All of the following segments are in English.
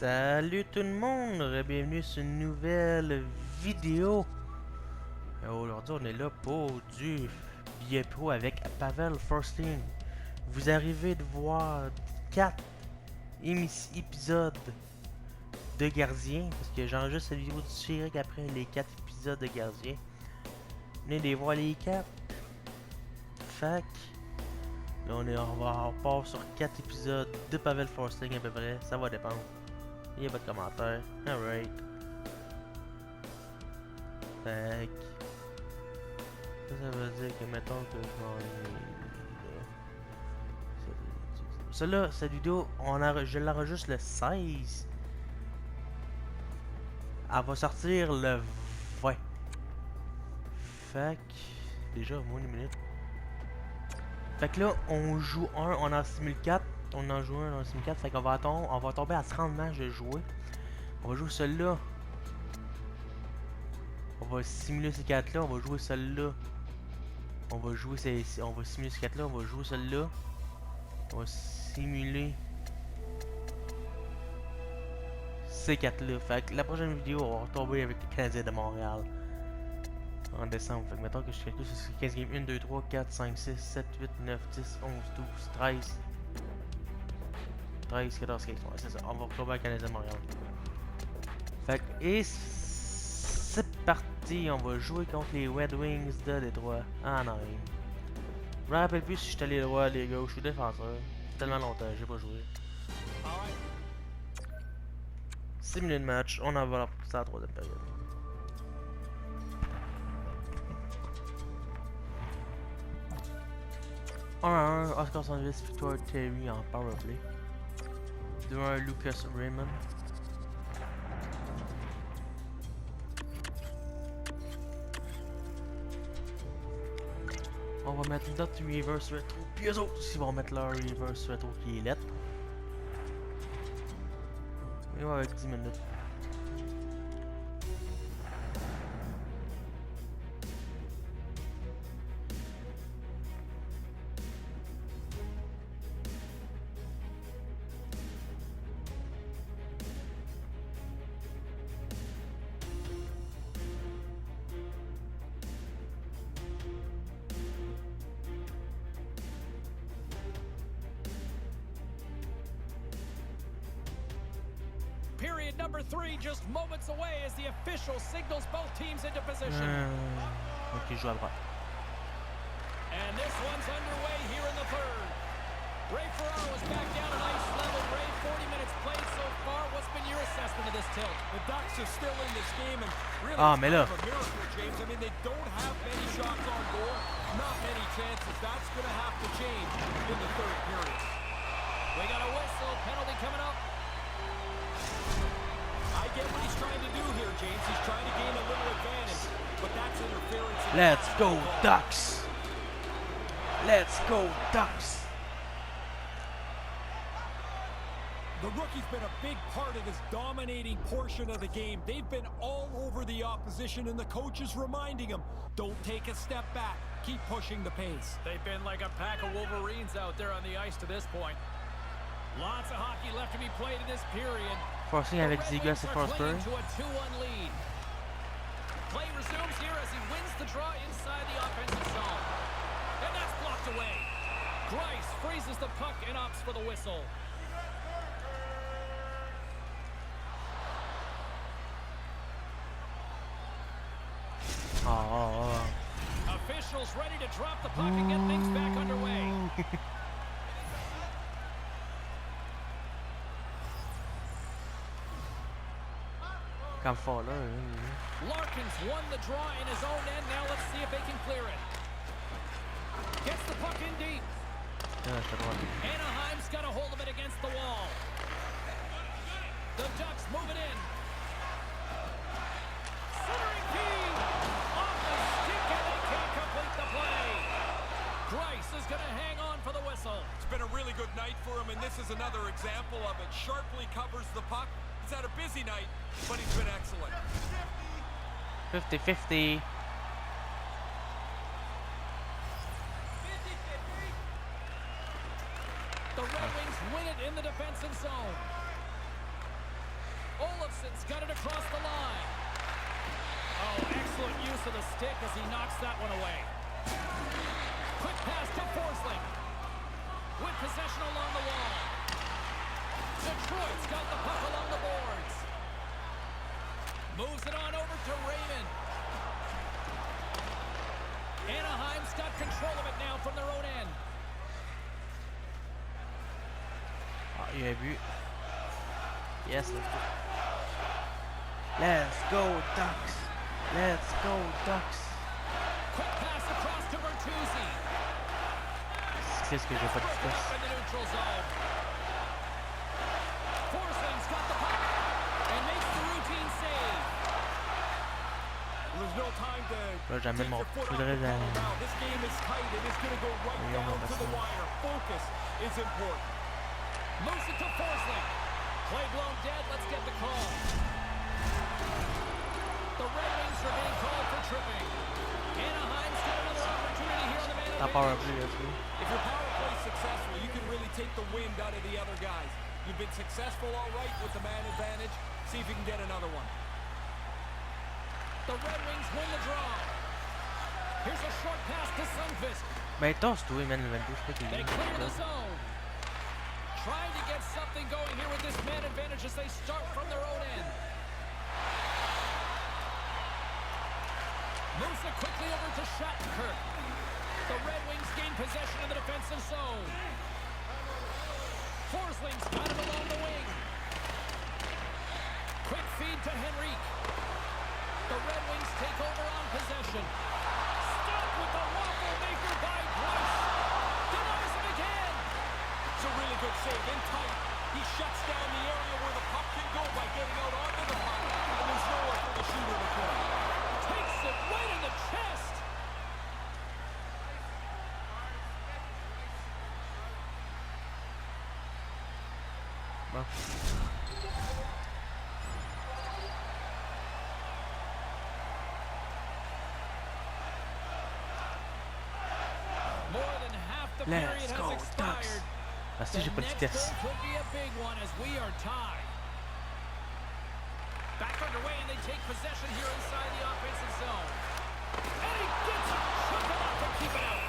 Salut tout le monde, bienvenue sur une nouvelle vidéo. Aujourd'hui on est là pour du billet pro avec Pavel Forsting. Vous arrivez de voir 4 épisodes de Gardien, parce que j'enregistre cette vidéo direct après les 4 épisodes de Gardien. Venez les voir les 4. Fac. Là on part sur 4 épisodes de Pavel Forsting à peu près, ça va dépendre. Il y a pas de commentaire. Alright. Fait que ça veut dire que mettons que celle-là, cette vidéo, je l'enregistre le 16. Elle va sortir le 20. Fait que déjà moins une minute. Fait que là, on joue on en simule 4. On en joue un en simule 4. Fait qu'on va tomber à 30 matchs de jouer. On va jouer celui-là. On va simuler ces 4 là. On va jouer celui-là. On va simuler ces 4 là. On va jouer celui-là. On va simuler ces 4 là. Fait que la prochaine vidéo, on va retomber avec les Canadiens de Montréal. En décembre. Fait que mettons que je calcule sur 15 games. 1, 2, 3, 4, 5, 6, 7, 8, 9, 10, 11, 12, 13. 13, 14, 15. Ouais, c'est ça. On va retomber avec les Canadiens de Montréal. Fait que, et c'est parti. On va jouer contre les Red Wings de Détroit. Ah non. Je me rappelle plus si j'étais allé droit, les gars. Je suis défenseur. Tellement longtemps, j'ai pas joué. 6 minutes de match. On en va à la troisième période. 1-1, Oscar Sandwich, Victor Terry en powerplay. 2-1, Lucas Raymond. On va mettre notre reverse retro. Puis eux autres aussi vont mettre leur reverse retro qui est lettre. Et ouais, avec 10 minutes. Period number 3 just moments away as the official signals both teams into position. Ok, je joue à droite. And this one's underway here in the third. Ray Ferraro is back down at ice level. Ray, 40 minutes played so far. What's been your assessment of this tilt? The Ducks are still in this game and really mais là. a miracle, James. I mean, they don't have many shots on goal, not many chances. That's going to have to change in the third period. We got a whistle, penalty coming up. I get what he's trying to do here, James. He's trying to gain a little advantage, but that's interference. Let's go, Ducks! Let's go, Ducks! The rookie's been a big part of this dominating portion of the game. They've been all over the opposition, and the coach is reminding them, don't take a step back. Keep pushing the pace. They've been like a pack of Wolverines out there on the ice to this point. Lots of hockey left to be played in this period. Forcing avec Ziga, c'est Forsberg. Play resumes here as he wins the draw inside the offensive zone. And that's blocked away. Grice freezes the puck and opts for the whistle. Officials ready to drop the puck and get things back underway. Comme fort là. Larkin's won the draw in his own end. Now let's see if they can clear it. Gets the puck in deep. Anaheim's got a hold of it against the wall. The Ducks move it in. Centering key. Off the stick and they can't complete the play. Grice is going to hang on for the whistle. It's been a really good night for him, and this is another example of it. Sharply covers the puck. He's had a busy night, but he's been excellent. 50-50. The Red Wings win it in the defensive zone. Olofsson's got it across the line. Oh, excellent use of the stick as he knocks that one away. Quick pass to Forsling. With possession along the wall. Detroit's got the puck along the boards. Moves it on over to Raymond. Anaheim's got control of it now from their own end. Ah, il y a un but. Yes, let's go Ducks. Let's go Ducks. Quick pass across to Bertuzzi. C'est ce que j'ai pas de stress. In the neutral zone. Forsling's got the puck and makes the routine save. There's no time to Là, j'amène mon. Faudrait This game is tight and it's going to go right down to the wire. Focus is important. Moves it to Forsling. Play blown dead. Let's get the call. The Red Wings are being called for tripping. Anaheim's got another opportunity here on the man advantage. If your power play is successful, you can really take the wind out of the other guys. You've been successful all right with the man advantage. See if you can get another one. The Red Wings win the draw. Here's a short pass to Sundqvist. Ben, tasse-toi, man, le 22, je sais pas They clear the zone. Trying to get something going here with this man advantage as they start from their own end. Moves it quickly over to Shattenkirk. The Red Wings gain possession of the defensive zone. Forsling's got it along the wing. Quick feed to Henrique. The Red Wings take over on possession. Stopped with the waffle maker by Price. Denies it again. It's a really good save in tight. He shuts down the area where the puck can go by getting out onto the puck. And there's nowhere for the shooter to go. Takes it right in the chest. Bon. More than half the Let's period go, has expired. Ah si, The j'ai pas de next vitesse. goal could be a big one as we are tied. Back underway and they take possession here inside the offensive zone. And he gets it. Shook it up and keep it out.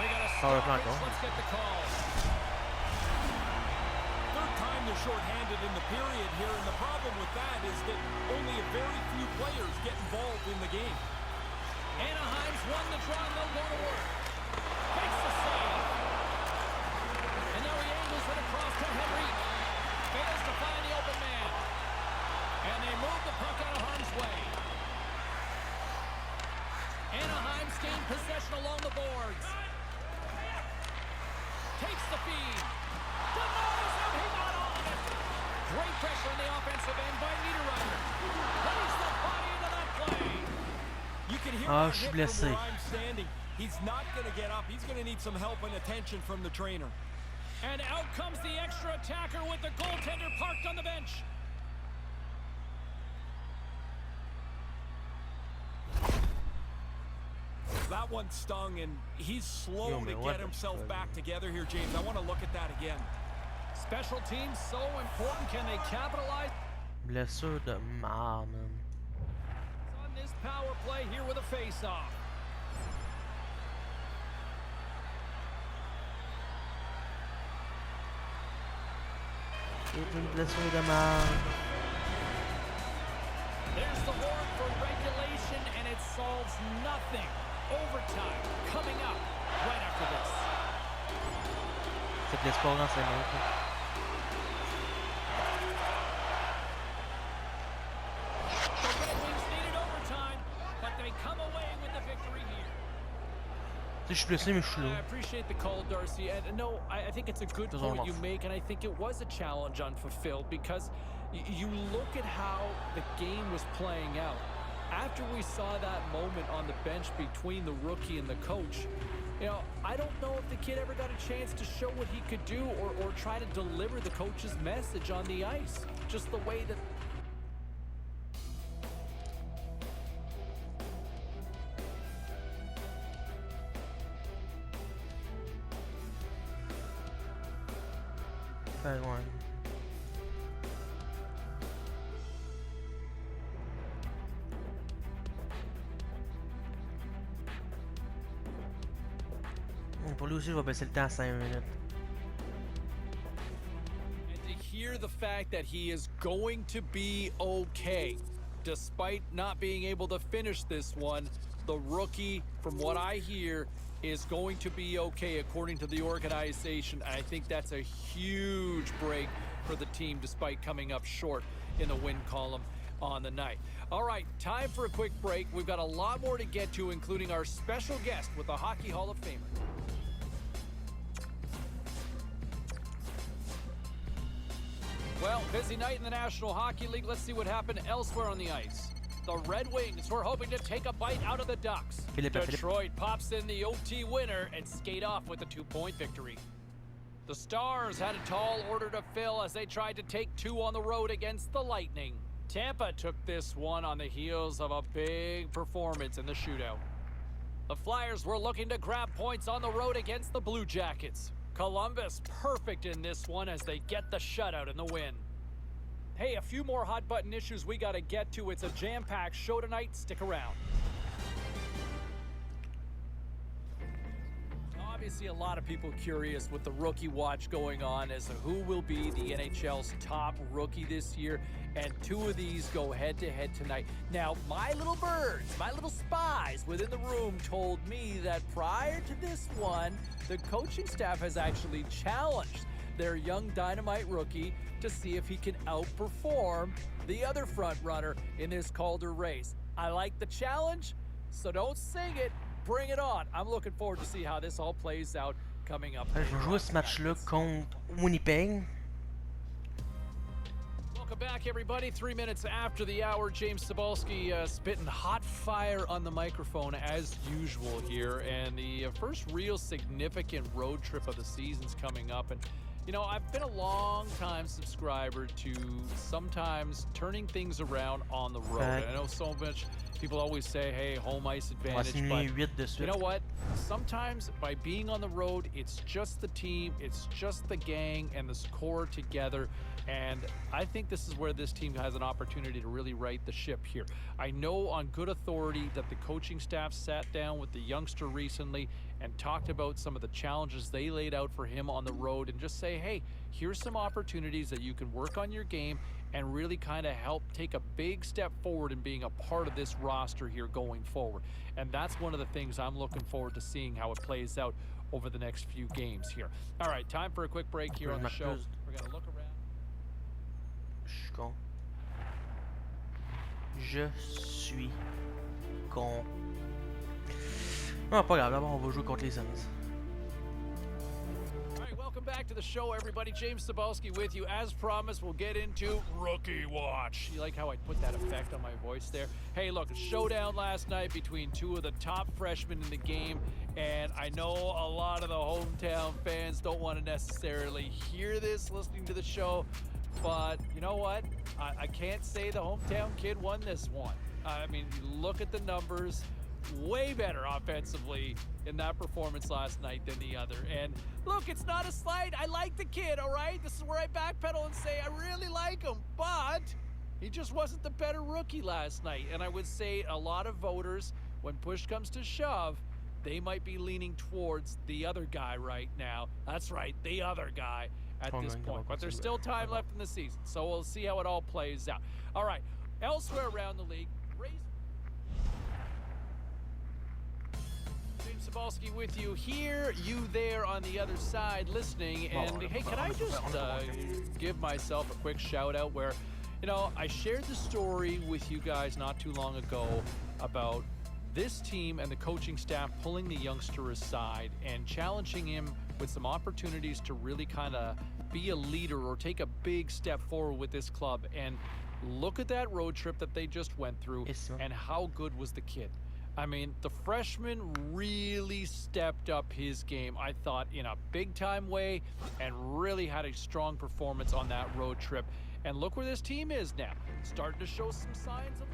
We got a Power play stoppage. goal. Let's get the call. Third time they're shorthanded in the period here, and the problem with that is that only a very few players get involved in the game. Anaheim's won the draw and they'll go to work. Makes the save. And now he angles it across to Henrique. Fails to find the open man. And they move the puck out of harm's way. Anaheim's gained possession along the boards. Takes the feed. Denies him. He got on it. Great pressure on the offensive end by Niederreiter. Lays the body into that play. You can hear Ah, that je suis hit blessé. from where I'm standing. He's not going to get up. He's going to need some help and attention from the trainer. And out comes the extra attacker with the goaltender parked on the bench. That one stung, and he's slow Yo, to man, what get the himself fuck? back together here, James. I want to look at that again. Special teams so important. Can they capitalize Blessure de merde, man. on this power play here with a face-off? C'est une blessure de merde. There's the horn for regulation, and it solves nothing. Overtime coming up right after this. C'est de l'espoir dans 5 minutes. The Red Wings needed overtime, but they come away with the victory here. Tu sais, je suis blessé, mais je suis I là. appreciate the call, Darcy. And no, I think it's a good Doesn't point matter. you make, and I think it was a challenge unfulfilled because you look at how the game was playing out. After we saw that moment on the bench between the rookie and the coach, you know, I don't know if the kid ever got a chance to show what he could do or try to deliver the coach's message on the ice. Just the way that Fait loin. Pour lui aussi, je vais baisser le temps à 5 minutes. And to hear the fact that he is going to be okay, despite not being able to finish this one, the rookie, from what I hear, is going to be okay according to the organization. I think that's a huge break for the team despite coming up short in the win column on the night. All right, time for a quick break. We've got a lot more to get to, including our special guest with the Hockey Hall of Famer. Well, busy night in the National Hockey League. Let's see what happened elsewhere on the ice. The Red Wings were hoping to take a bite out of the Ducks. Detroit pops in the OT winner and skate off with a 2-point victory. The Stars had a tall order to fill as they tried to take 2 on the road against the Lightning. Tampa took this one on the heels of a big performance in the shootout. The Flyers were looking to grab points on the road against the Blue Jackets. Columbus perfect in this one as they get the shutout in the win. Hey, a few more hot button issues we got to get to. It's a jam-packed show tonight. Stick around. Obviously, a lot of people curious with the rookie watch going on as to who will be the NHL's top rookie this year. And 2 of these go head-to-head tonight. Now, my little birds, my little spies within the room told me that prior to this one, the coaching staff has actually challenged their young dynamite rookie to see if he can outperform the other front runner in this Calder race. I like the challenge, so don't sing it. Bring it on. I'm looking forward to see how this all plays out coming up. Je vais jouer ce match-là contre Winnipeg. Welcome back, everybody. 3 minutes after the hour, James Cybulski spitting hot fire on the microphone as usual here. And the first real significant road trip of the season's coming up. And, you know, I've been a long time subscriber to sometimes turning things around on the road. I know so much people always say, hey, home ice advantage. But you know what? Sometimes by being on the road, it's just the team, it's just the gang and the core together. And I think this is where this team has an opportunity to really right the ship here. I know on good authority that the coaching staff sat down with the youngster recently and talked about some of the challenges they laid out for him on the road and just say, hey, here's some opportunities that you can work on your game and really kind of help take a big step forward in being a part of this roster here going forward. And that's one of the things I'm looking forward to seeing how it plays out over the next few games here. All right, time for a quick break here on the show. We're going to look around. Je suis con. Non, pas grave, d'abord on va jouer contre les Suns. All right, welcome back to the show, everybody. James Cybulski with you. As promised, we'll get into Rookie Watch. You like how I put that effect on my voice there? Hey, look, a showdown last night between 2 of the top freshmen in the game. And I know a lot of the hometown fans don't want to necessarily hear this listening to the show. But you know what? I can't say the hometown kid won this one. I mean, look at the numbers. Way better offensively in that performance last night than the other. And look, it's not a slight. I like the kid, all right? This is where I backpedal and say I really like him. But he just wasn't the better rookie last night. And I would say a lot of voters, when push comes to shove, they might be leaning towards the other guy right now. That's right, the other guy. At this point, but there's still time left in the season, so we'll see how it all plays out. All right, elsewhere around the league, James Cybulski with you here, you there on the other side listening. And hey, can I just give myself a quick shout out where, you know, I shared the story with you guys not too long ago about this team and the coaching staff pulling the youngster aside and challenging him with some opportunities to really kind of be a leader or take a big step forward with this club. And look at that road trip that they just went through and how good was the kid. I mean, the freshman really stepped up his game, I thought, in a big-time way and really had a strong performance on that road trip. And look where this team is now, starting to show some signs of...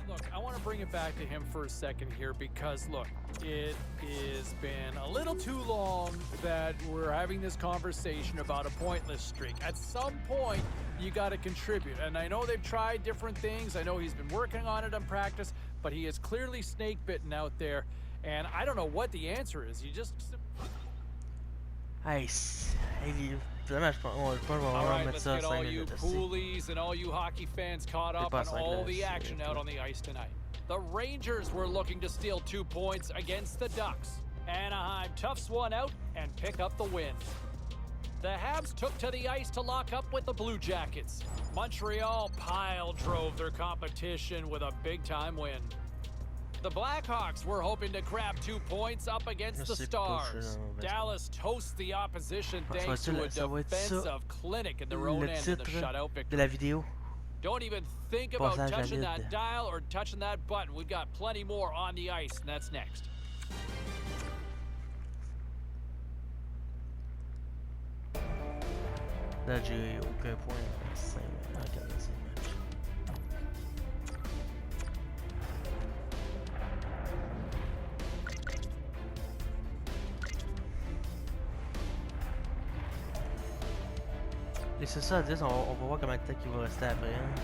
Look, I want to bring it back to him for a second here because, look, it has been a little too long that we're having this conversation about a pointless streak. At some point, you got to contribute. And I know they've tried different things. I know he's been working on it in practice, but he is clearly snake bitten out there. And I don't know what the answer is. You just... Hey, vraiment, je pense qu'on va All vraiment right, mettre let's ça à get 5 all you minutes aussi. poolies and all you hockey fans caught up on all the action out on the ice tonight. The Rangers were looking to steal 2 points against the Ducks. Anaheim toughs one out and pick up the win. The Habs took to the ice to lock up with the Blue Jackets. Montreal pile drove their competition with a big-time win. The Blackhawks were hoping to grab 2 points up against the Stars. Dallas toasts the opposition thanks to a defensive clinic in their own end in the shutout victory. Don't even think about touching that dial or touching that button. We've got plenty more on the ice, and that's next. Là, j'ai aucun point. 5 matchs. Et c'est ça à 10, on va voir comment de temps il va rester après. Hein.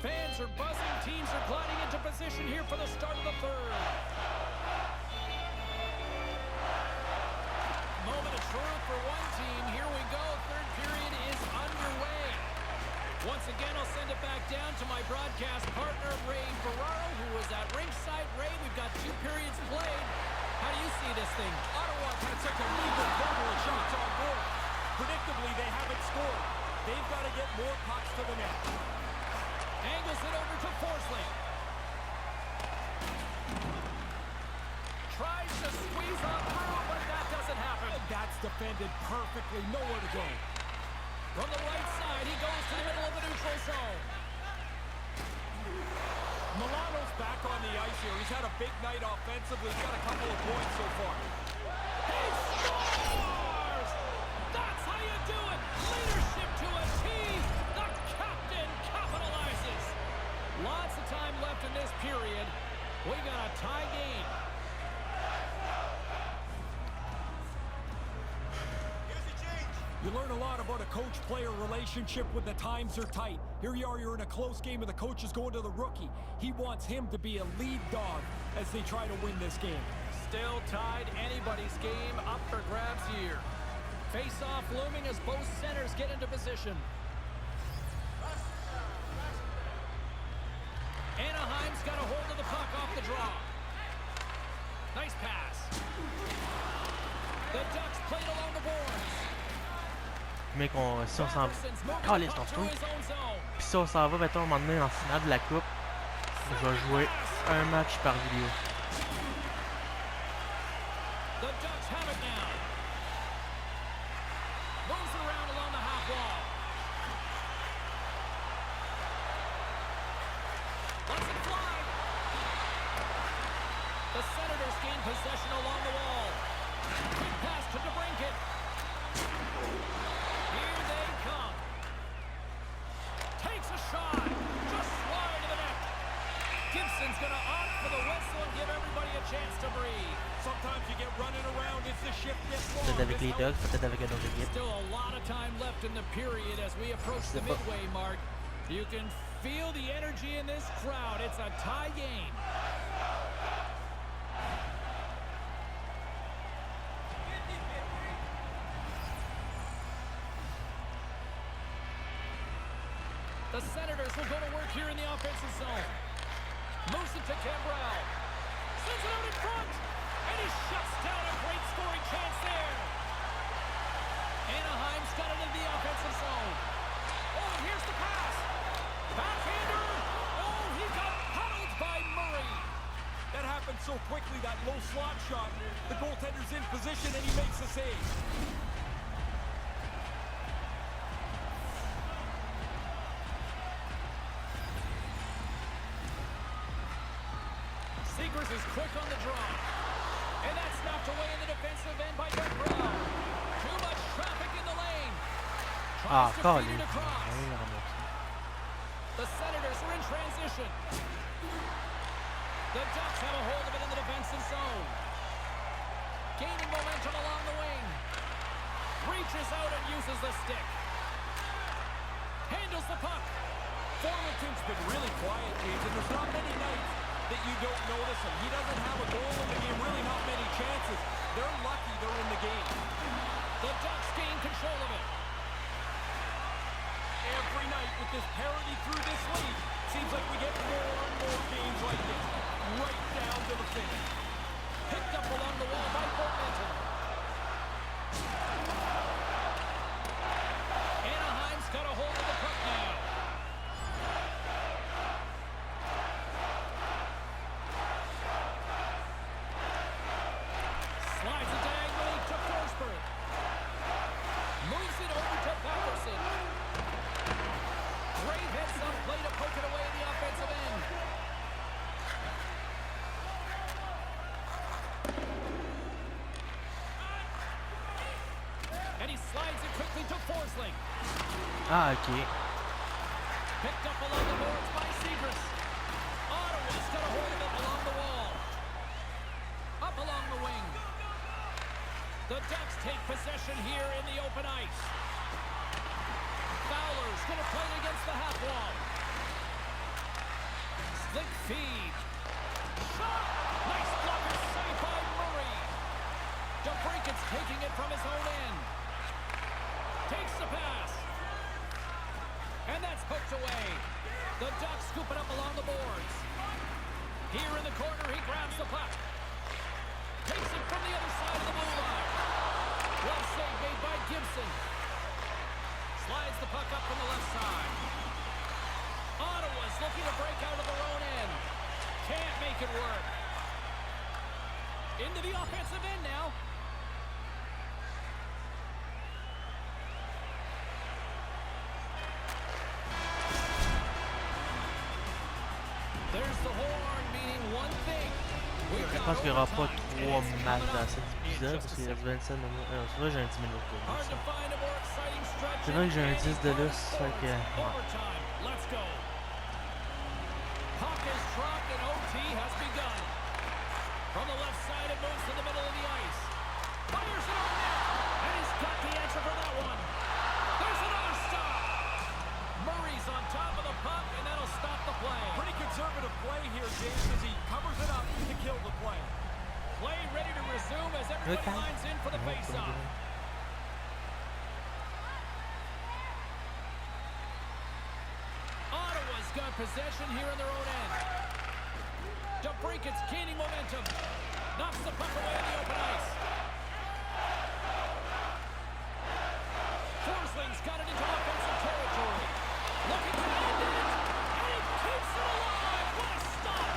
Fans are buzzing. Teams are gliding into position here for the start of the third. Moment of truth for one team. Here we go. Third period is underway. Once again, I'll send it back down to my broadcast partner, Ray Ferraro, who was at ringside. Ray, we've got 2 periods played. How do you see this thing? Ottawa kind of took a legal quarter of shots on goal. Predictably, they haven't scored. They've got to get more pucks to the net. Angles it over to Forsling. Tries to squeeze on through, but that doesn't happen. That's defended perfectly. Nowhere to go. From the right side, he goes to the middle of the neutral zone. Milano's back on the ice here. He's had a big night offensively. He's got a couple of points so far. He scores! That's how you do it! Leadership to a T! The captain capitalizes! Lots of time left in this period. We got a tie game. You learn a lot about a coach-player relationship when the times are tight. Here you are, you're in a close game, and the coach is going to the rookie. He wants him to be a lead dog as they try to win this game. Still tied, anybody's game up for grabs here. Face-off looming as both centers get into position. Anaheim's got a hold of the puck off the draw. Nice pass. The Ducks played along the boards. Mais si on s'en va. Calisse, on se trouve. Puis si on s'en va, mettons, un moment donné, en finale de la coupe, je vais jouer un match par vidéo. The Ducks have it now. Moves around along the half wall. Lets it fly. The Senators gain possession along the wall. Quick pass to DeBrincat. Here they come. Takes a shot. Just wide of the net. Gibson's going to opt for the whistle and give everybody a chance to breathe. Sometimes you get running around as the shift gets long. Peut-être avec les Ducks, peut-être avec un autre équipe. Still a lot of time left in the period as we approach the midway mark. You can feel the energy in this crowd. It's a tie game. The Senators will go to work here in the offensive zone. Moves it to Cambrell. Sends it out in front. And he shuts down a great scoring chance there. Anaheim's got it in the offensive zone. Oh, and here's the pass. Backhander. Oh, he got pummeled by Murray. That happened so quickly, that low slot shot. The goaltender's in position and he makes the save. Seegers is quick on the draw. And that's knocked away in the defensive end by Cambrell. Too much traffic in the lane. Ah, Tries to calé. feed it across. The Senators are in transition. The Ducks have a hold of it in the defensive zone. Gaining momentum along the wing. Reaches out and uses the stick. Handles the puck. Formanton's been really quiet, James, and there's not many nights that you don't notice him. He doesn't have a goal in the game, really not many chances. They're lucky they're in the game. The Ducks gain control of it. Every night with this parity through this league, seems like we get more and more games like this, right down to the finish. Picked up along the wall by Formanton. Anaheim's got a hold of the puck now. Slides it diagonally to Forsberg. Moves it over to Patterson. Brave hits up play to poke it away in the offensive end. And he slides it quickly to Forsling. Ah, ok. Picked up along the boards by Seagrass. Ottawa's got a hold of it along the wall. Up along the wing. The Ducks take possession here in the open ice. Fowler's going to play it against the half wall. Slick feed. Shot! Nice blocker save by Murray. DeBrincat's taking it from his own end. Takes the pass. And that's hooked away. The Ducks scoop it up along the boards. Here in the corner, he grabs the puck. Takes it from the other side of the blue line. Well save made by Gibson. Slides the puck up from the left side. Ottawa's looking to break out of their own end. Can't make it work. Into the offensive end now. There's the horn, meaning one thing. Je pense qu'il n'y aura pas 3 matchs dans cet épisode parce qu'il reste 27 minutes. C'est vrai que j'ai un 10 minutes pour moi. C'est vrai que j'ai un 10 de lousse. Fait que, ouais. Let's go. Puck is dropped and OT has begun. From the left side, it moves to the middle of the ice. Fires it on net. And he's got the answer for that one. There's another stop. Murray's on top of the puck, and that'll stop the play. Pretty conservative play here, James, as he covers it up to kill the play. Play ready to resume as everybody lines in for the face-off. Ottawa's got possession here in their own end. DeBrincat's gaining momentum. Knocks the puck away in the open ice. Forsling's got it into offensive territory. Looking to end it. And he keeps it alive. What a stop.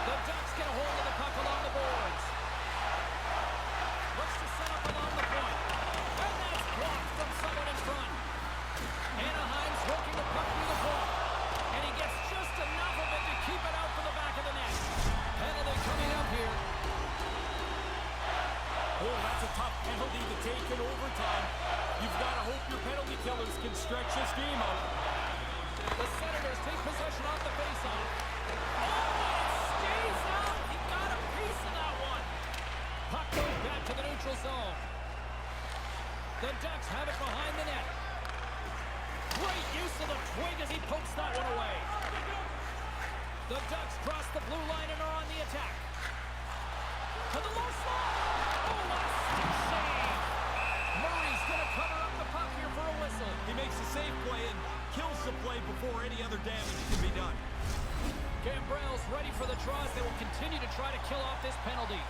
The Ducks get a hold of the puck along the boards. Looks to set up along the point. And that's blocked from someone in front. Anaheim's working the puck through the point. And he gets just enough of it to keep it out from the back of the net. Penalty coming up here. Oh, that's a tough penalty to take in overtime. You've got to hope your penalty killers can stretch this game out. The Senators take possession off the faceoff. Oh, it stays out. He got a piece of that one. Puck goes back to the neutral zone. The Ducks have it behind the net. Great use of the twig as he pokes that one away. The Ducks cross the blue line and are on the attack. To the low slot. Oh, what a stick save. Murray's going to cover up the puck here for a whistle. He makes a safe play and kills the play before any other damage can be done. Gambrell's ready for the draws. They will continue to try to kill off this penalty.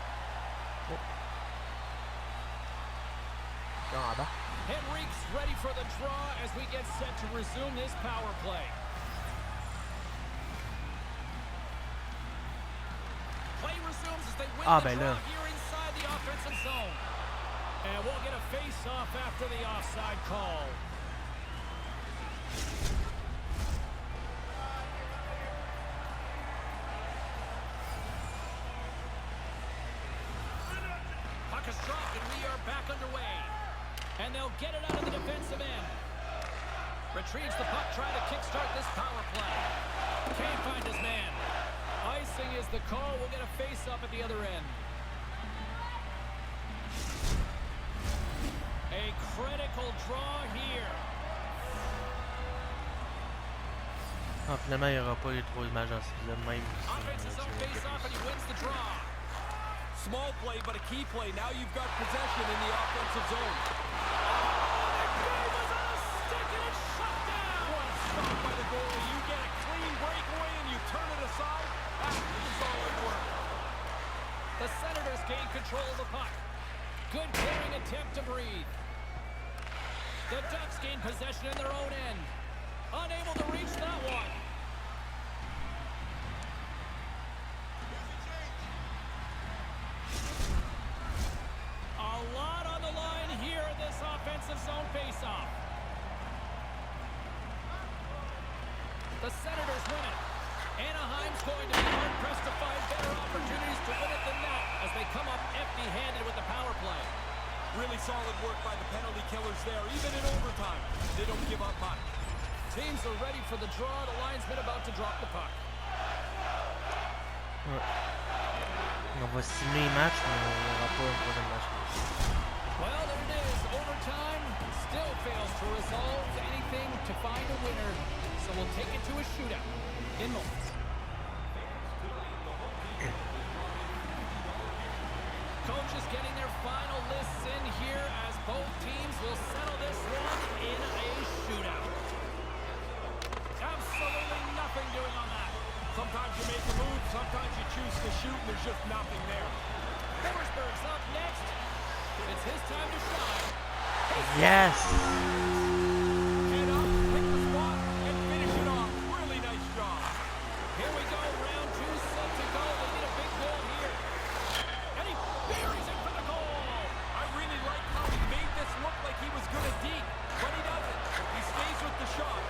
Henrique's ready for the draw as we get set to resume this power play. Play resumes as they win the draw here inside the offensive zone. And we'll get a face-off after the offside call. Puck is dropped and we are back underway. And they'll get it out of the defensive end. Retrieves the puck, trying to kickstart this power play. Can't find his man. Icing is the call. We'll get a face-up at the other end. A critical draw here. Ah, finalement, il n'y aura pas eu trop de matchs dans ce film même. Offense is on face-off and he wins the draw. Small play, but a key play. Now you've got possession in the offensive zone. Stop by the goalie. You get a clean breakaway and you turn it aside. That's solid work. The Senators gain control of the puck. Good clearing attempt to breathe. The Ducks gain possession in their own end. Unable to reach that one. A lot on the line here in this offensive zone faceoff. The Senators win it. Anaheim's going to be hard-pressed to find better opportunities to win it than that as they come up empty-handed with the power play. Really solid work by the penalty killers there. Even in overtime, they don't give up much. Teams are ready for the draw. The linesman about to drop the puck. Ouais. On va simuler les matchs, mais on n'aura pas un troisième match. Well, there it is. Overtime still fails to resolve anything to find a winner. So we'll take it to a shootout in moments. Coaches getting their final lists in here as both teams will settle this one in a shootout. Absolutely nothing doing on that. Sometimes you make a move, sometimes you choose to shoot, and there's just nothing there. Forsberg's up next. It's his time to shine. Yes! Get up, hit the spot, and finish it off. Really nice job. Here we go, round 2 set to go. They need a big goal here. And he buries it for the goal. I really like how he made this look like he was good at deep, but he doesn't. He stays with the shot,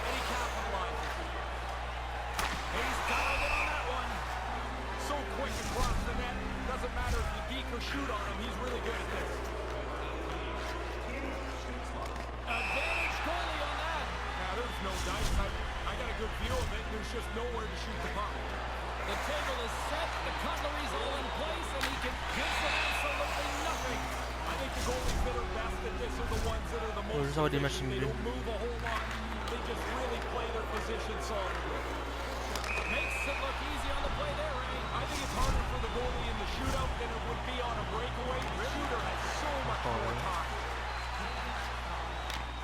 and he capitalizes. He's dialed in on that one. So quick across the net. Doesn't matter if you deke or shoot on him. He's really good at this. Advantage goalie on that. Now, there's no dice. I got a good view of it. There's just nowhere to shoot the puck. The table is set. The cutlery's all in place, and he can give them absolutely nothing. I think the goalies that are best at this are the ones that are the most Juste avoir des matchs efficient. They nuls. don't move a whole lot. They just really play their position solidly. Makes it look easy on the play there, Ray. I think it's harder for the goalie in the shootout than it would be on a breakaway. The shooter has so much more time.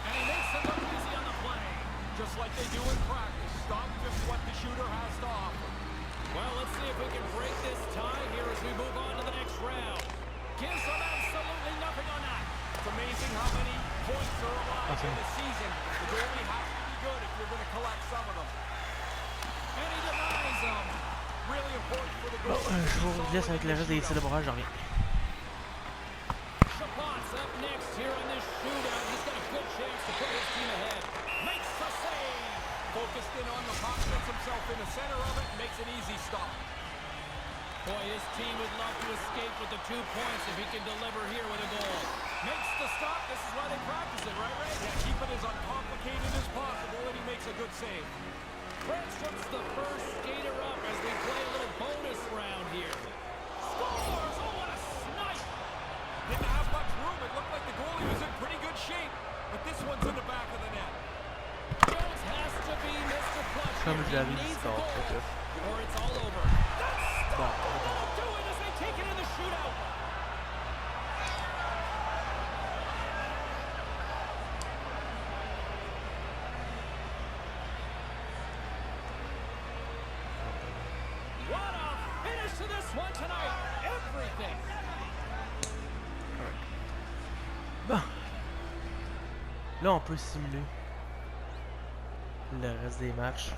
And he makes it look easy on the play. Just like they do in practice. Stop just what the shooter has to offer. Well, let's see if we can break this tie here as we move on to the next round. Gives them absolutely nothing on that. It's amazing how many points are alive in the season. The goalie has to be good if you're going to collect some of them. And he denies them. Really important for the Bon, goalie. je vous laisse avec le reste des tirs de barrage, j'en reviens. Chabot's up next here in this shootout. He's got a good chance to put his team ahead. Makes the save. Focused in on the puck, gets himself in the center of it, makes an easy stop. Boy, his team would love to escape with the 2 points if he can deliver here with a goal. Makes the stop. This is why they practice it, right, Ray? Yeah, keep it as uncomplicated as possible, and he makes a good save. Brandstrom's the first skater up as we play a little bonus round here. Scores! Oh, what a snipe! Didn't have much room. It looked like the goalie was in pretty good shape, but this one's in the back of the net. Jones has to be Mr. Clutch Comme je here. l'avais He dit, needs c'est a hors, goal, fait que- or it's all over. That's Bon, they'll do it as they take it in the shootout. What a finish to this one tonight. Everything. Bon. Là, on peut simuler le reste des matchs.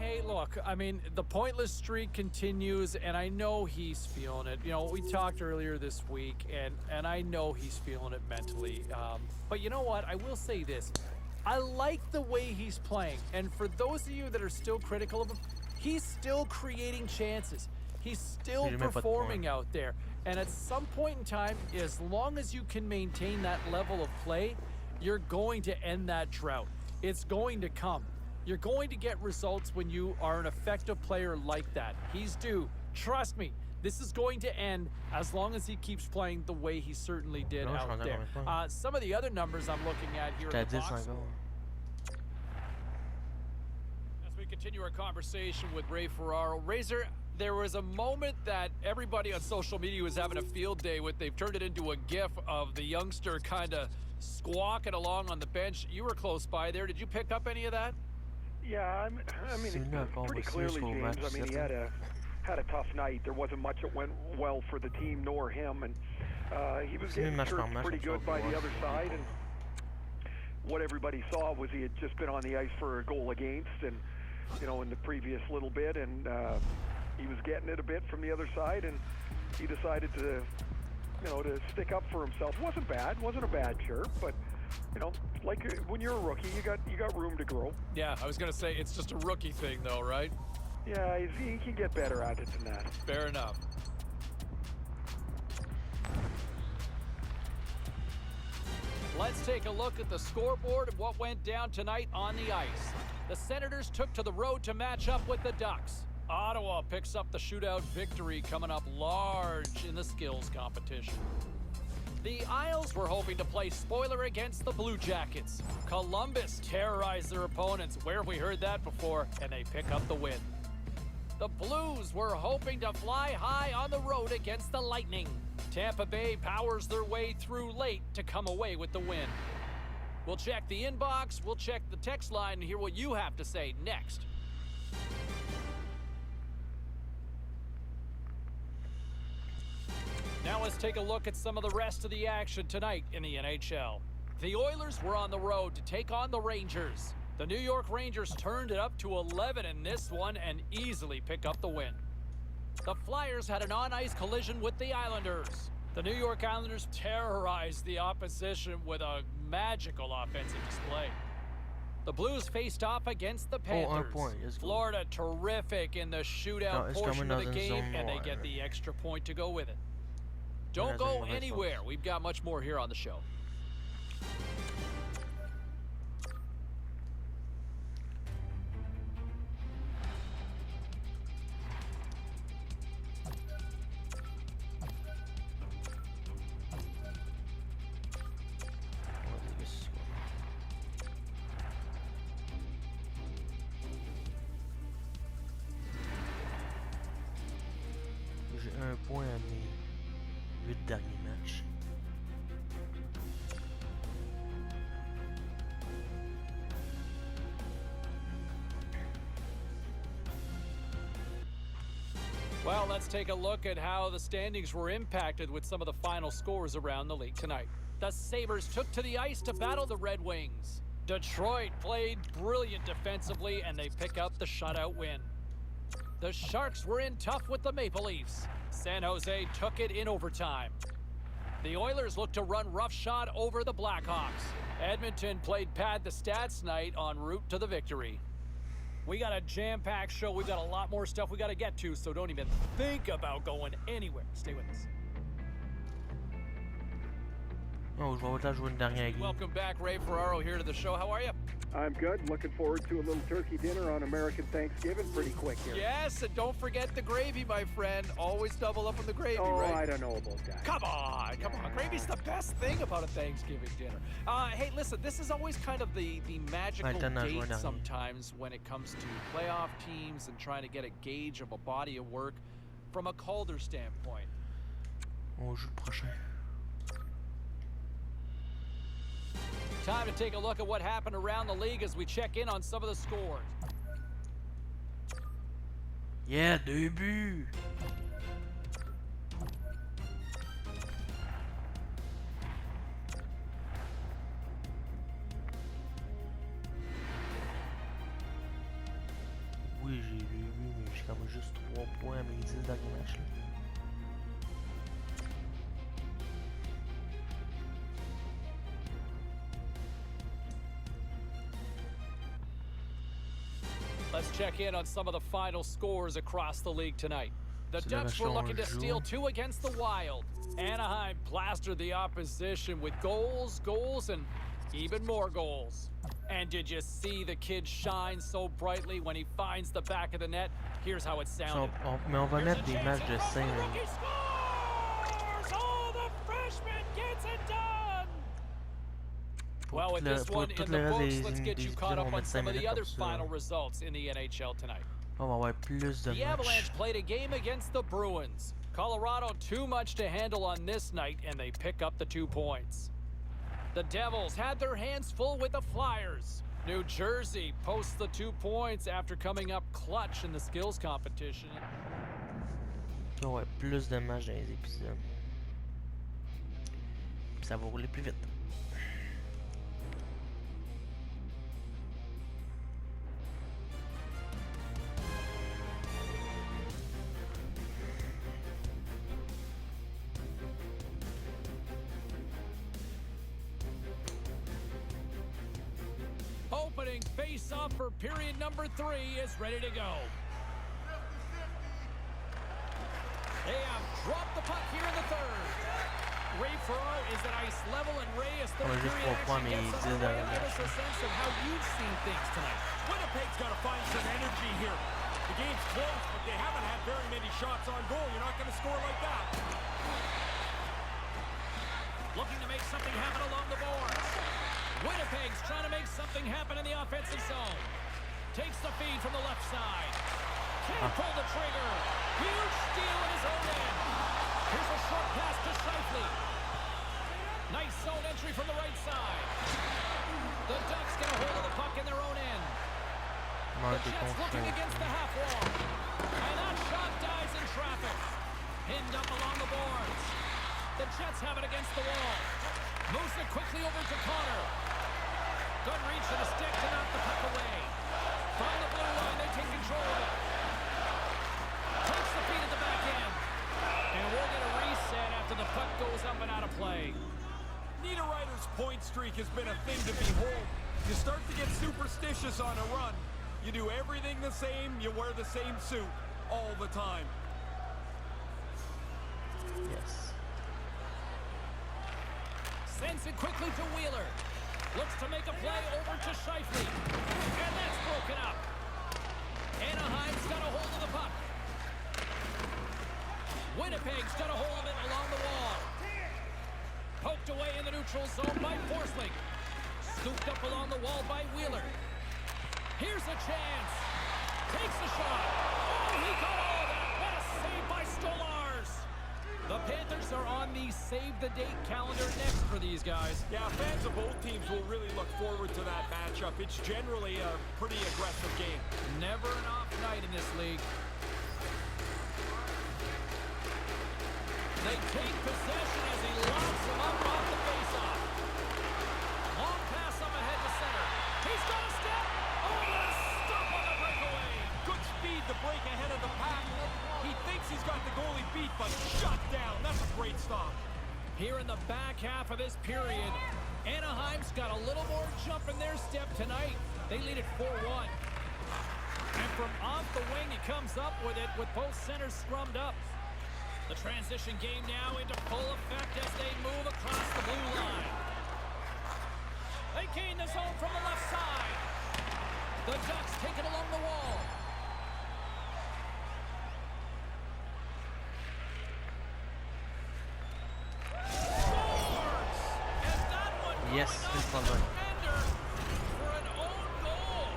Hey, look, I mean, the pointless streak continues, and I know he's feeling it. You know, we talked earlier this week, and I know he's feeling it mentally. But you know what? I will say this. I like the way he's playing, and for those of you that are still critical of him, he's still creating chances. He's still performing out there. And at some point in time, as long as you can maintain that level of play, you're going to end that drought. It's going to come. You're going to get results when you are an effective player like that. He's due. Trust me, this is going to end as long as he keeps playing the way he certainly did out there. Some of the other numbers I'm looking at here at the box score. As we continue our conversation with Ray Ferraro, Razor, there was a moment that everybody on social media was having a field day with. They've turned it into a gif of the youngster kind of squawking along on the bench. You were close by there. Did you pick up any of that? Yeah, I mean, pretty clearly, James. I mean, he had a tough night. There wasn't much that went well for the team nor him, and he was getting hurt pretty good by the other side. And what everybody saw was he had just been on the ice for a goal against, and you know, in the previous little bit, and he was getting it a bit from the other side, and he decided to, you know, to stick up for himself. Wasn't a bad shirt, but you know, like when you're a rookie, you got room to grow. Yeah, I was gonna say it's just a rookie thing, though, right? Yeah, he can get better at it than that. Fair enough. Let's take a look at the scoreboard and what went down tonight on the ice. The Senators took to the road to match up with the Ducks. Ottawa picks up the shootout victory, coming up large in the skills competition. The Isles were hoping to play spoiler against the Blue Jackets. Columbus terrorized their opponents. Where have we heard that before? And they pick up the win. The Blues were hoping to fly high on the road against the Lightning. Tampa Bay powers their way through late to come away with the win. We'll check the inbox, we'll check the text line, and hear what you have to say next. Now let's take a look at some of the rest of the action tonight in the NHL. The Oilers were on the road to take on the Rangers. The New York Rangers turned it up to 11 in this one and easily pick up the win. The Flyers had an on-ice collision with the Islanders. The New York Islanders terrorized the opposition with a magical offensive display. The Blues faced off against the Panthers. Florida terrific in the shootout portion of the game, and they get the extra point to go with it. Don't go anywhere. We've got much more here on the show. J'ai un point à mes 8 derniers matchs. Well, let's take a look at how the standings were impacted with some of the final scores around the league tonight. The Sabres took to the ice to battle the Red Wings. Detroit played brilliant defensively, and they pick up the shutout win. The Sharks were in tough with the Maple Leafs. San Jose took it in overtime. The Oilers looked to run roughshod over the Blackhawks. Edmonton played pad the stats night en route to the victory. We got a jam-packed show. We've got a lot more stuff we got to get to, so don't even think about going anywhere. Stay with us. Oh, je vais autant jouer une dernière game. Welcome back, Ray Ferraro here to the show. How are you? I'm good. Looking forward to a little turkey dinner on American Thanksgiving pretty quick here. Yes, and don't forget the gravy, my friend. Always double up on the gravy, oh, right? I don't know about that. Come on. Gravy's the best thing about a Thanksgiving dinner. Hey, listen, this is always kind of the magical date sometimes when it comes to playoff teams and trying to get a gauge of a body of work from a Calder standpoint. On joue le prochain. Time to take a look at what happened around the league as we check in on some of the scores. Yeah, 2 buts! Oui, 3 points à mes 10 derniers matchs. Là. Let's check in on some of the final scores across the league tonight. The Ducks were looking to steal 2 against the Wild. Anaheim plastered the opposition with goals, and even more goals. And did you see the kid shine so brightly when he finds the back of the net? Here's how it sounded. Mais on va mettre des matchs de 5 minutes. Oh, the freshman gets it done! Well, with this one in the books, let's get you caught up on some of the other final results in the NHL tonight. On va avoir plus de The Avalanche played a game against the Bruins. Colorado too much to handle on this night, and they pick up the 2 points. The Devils had their hands full with the Flyers. New Jersey posts the 2 points after coming up clutch in the skills competition. On va avoir plus de matchs dans les épisodes. Ça va rouler plus vite. Opening face-off for period number 3 is ready to go. They have dropped the puck here in the third. Ray Ferraro is at ice level, and Ray is third period action gets underway. Give us a sense of how you've seen things tonight. Winnipeg's got to find some energy here. The game's close, but they haven't had very many shots on goal. You're not going to score like that. Looking to make something happen along the boards. Winnipeg's trying to make something happen in the offensive zone. Takes the feed from the left side. Can't pull the trigger. Huge steal in his own end. Here's a short pass to Shifley. Nice zone entry from the right side. The Ducks get a hold of the puck in their own end. The Jets looking against the half wall. And that shot dies in traffic. Pinned up along the boards. The Jets have it against the wall. Moves it quickly over to Connor. Good reach to the stick to knock the puck away. From the blue line, they take control of it. Takes the feed at the back end. And we'll get a reset after the puck goes up and out of play. Niederreiter's point streak has been a thing to behold. You start to get superstitious on a run. You do everything the same, you wear the same suit all the time. Yes. Sends it quickly to Wheeler. Looks to make a play over to Shifley. And that's broken up. Anaheim's got a hold of the puck. Winnipeg's got a hold of it along the wall. Poked away in the neutral zone by Forsling. Scooped up along the wall by Wheeler. Here's a chance. Takes the shot. Oh, he got all that. What a save by Stolars. The Panthers are on the save-the-date calendar next for these guys. Yeah, fans of both teams will really look forward to that matchup. It's generally a pretty aggressive game. Never an off night in this league. They take possession as he locks him up off the faceoff. Long pass up ahead to center. He's got a step. Oh, what a stop on the breakaway. Good speed to break ahead of the pack. He thinks he's got the goalie beat, but shut down. That's a great stop. Here in the back half of this period, Anaheim's got a little more jump in their step tonight. They lead it 4-1. And from off the wing, he comes up with it with both centers scrummed up. The transition game now into full effect as they move across the blue line. They gain the zone from the left side. The Ducks take it along the wall. Yes, it's fun. For an own goal.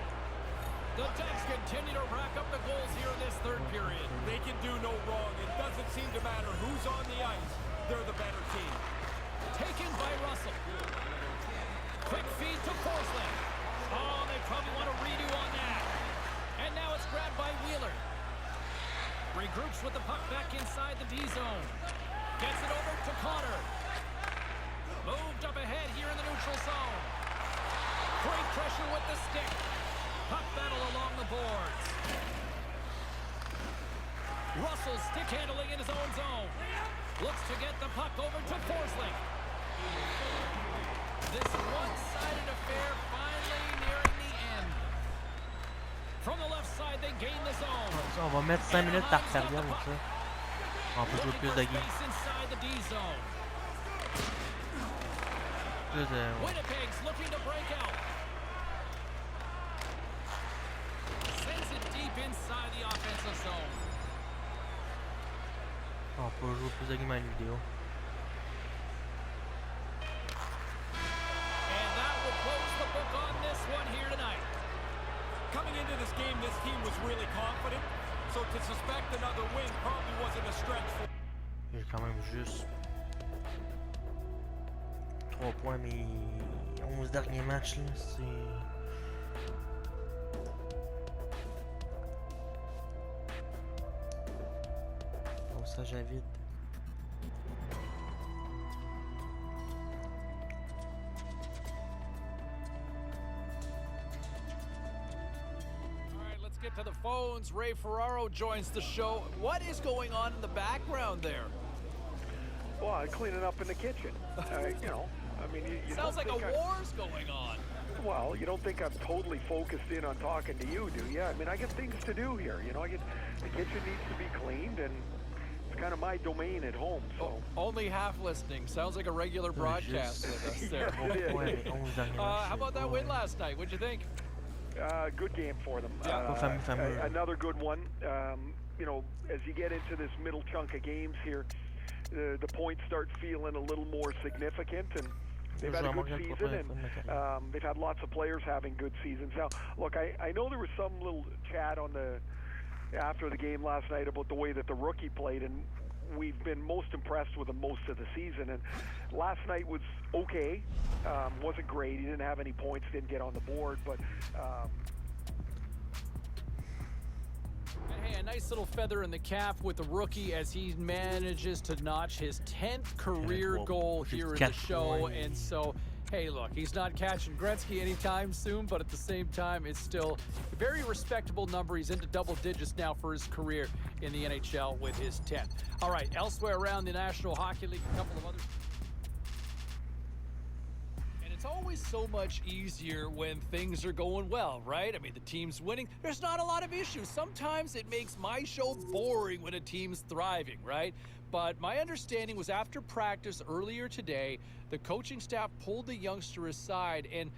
The Ducks continue to rack up the goals here in this third period. They can do no wrong. It doesn't seem to matter who's on the ice. They're the better team. Taken by Russell. Quick feed to Forsling. Oh, they probably want a redo on that. And now it's grabbed by Wheeler. Regroups with the puck back inside the D zone. Gets it over to Connor. Moved up ahead here in the neutral zone. Great pressure with the stick. Puck battle along the boards. Russell stick handling in his own zone. Looks to get the puck over to Forsling. This one-sided affair finally nearing the end. From the left side, they gain the zone. Ça, on va mettre 5 minutes par période comme ça. On peut jouer plus de games. Plus de... Winnipeg's looking to break out. Sends it deep inside the offensive zone. On peut jouer plus de games en vidéo. And that will close the book on this one here tonight. Coming into this game, this team was really confident, so to suspect another win probably wasn't a stretch for... J'ai quand même juste 3 points, mais 11 derniers matchs, là, c'est... Bon, ça j'invite. Get to the phones. Ray Ferraro joins the show. What is going on in the background there? Well, cleaning up in the kitchen. You know, I mean, you sounds like a war's going on. Well, you don't think I'm totally focused in on talking to you, do you? I mean, I got things to do here. You know, the kitchen needs to be cleaned, and it's kind of my domain at home. So only half listening. Sounds like a regular broadcast with us there. Yes, it is. How about that win last night? What'd you think? Good game for them. Yeah. Another good one. You know, as you get into this middle chunk of games here, the points start feeling a little more significant, and they've had a good season, and they've had lots of players having good seasons. Now, look, I know there was some little chat on after the game last night about the way that the rookie played, and we've been most impressed with him most of the season, and last night was okay. Wasn't great. He didn't have any points, didn't get on the board, but hey, a nice little feather in the cap with the rookie as he manages to notch his 10th career goal here in the show. And so, hey, look, he's not catching Gretzky anytime soon, but at the same time, it's still a very respectable number. He's into double digits now for his career in the NHL with his 10th. All right, elsewhere around the National Hockey League, a couple of others. It's always so much easier when things are going well, right? I mean, the team's winning. There's not a lot of issues. Sometimes it makes my show boring when a team's thriving, right? But my understanding was after practice earlier today, the coaching staff pulled the youngster aside and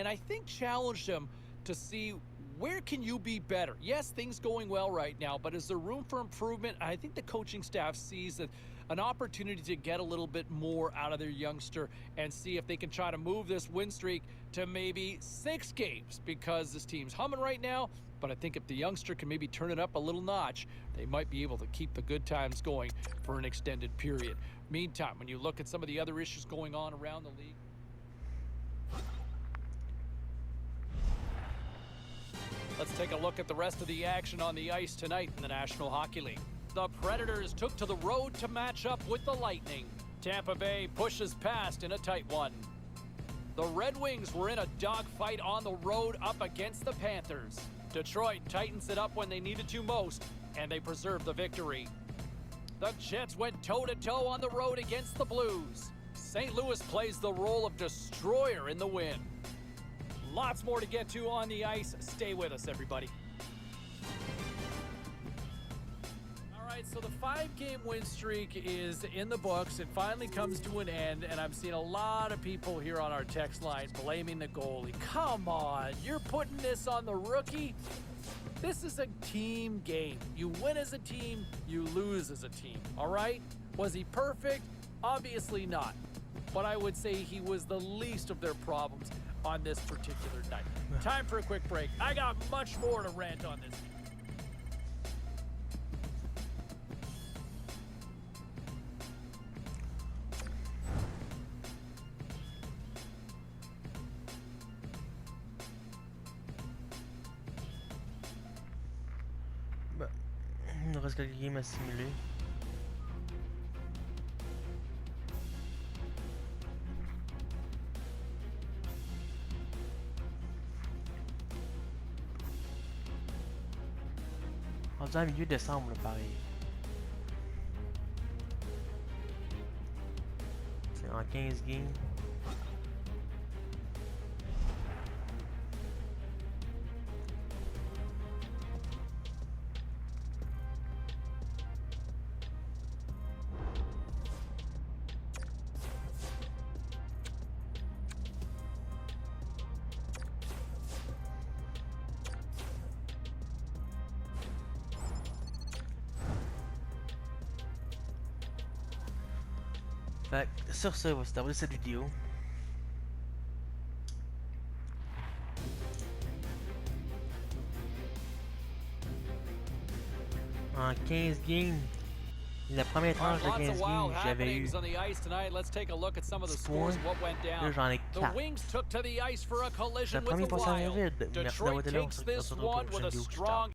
I think challenged him to see where can you be better? Yes, things going well right now, but is there room for improvement? I think the coaching staff sees that an opportunity to get a little bit more out of their youngster and see if they can try to move this win streak to maybe 6 games, because this team's humming right now. But I think if the youngster can maybe turn it up a little notch, they might be able to keep the good times going for an extended period. Meantime, when you look at some of the other issues going on around the league, let's take a look at the rest of the action on the ice tonight in the National Hockey League. The Predators took to the road to match up with the Lightning. Tampa Bay pushes past in a tight one. The Red Wings were in a dogfight on the road up against the Panthers. Detroit tightens it up when they needed to most, and they preserved the victory. The Jets went toe-to-toe on the road against the Blues. St. Louis plays the role of destroyer in the win. Lots more to get to on the ice. Stay with us, everybody. So the 5-game win streak is in the books. It finally comes to an end, and I'm seeing a lot of people here on our text line blaming the goalie. Come on, you're putting this on the rookie? This is a team game. You win as a team, you lose as a team, all right? Was he perfect? Obviously not. But I would say he was the least of their problems on this particular night. Time for a quick break. I got much more to rant on this. Il reste quelques games à simuler. On dirait milieu décembre, là, pareil. en 15 games. Fait que sur ce, on va se terminer cette vidéo. En 15 games, la première tranche de 15 games, j'avais eu 10 points. Là, j'en ai 4. C'est le premier passage vide. Merci d'avoir été là. On se retrouve pour une prochaine vidéo. Ciao.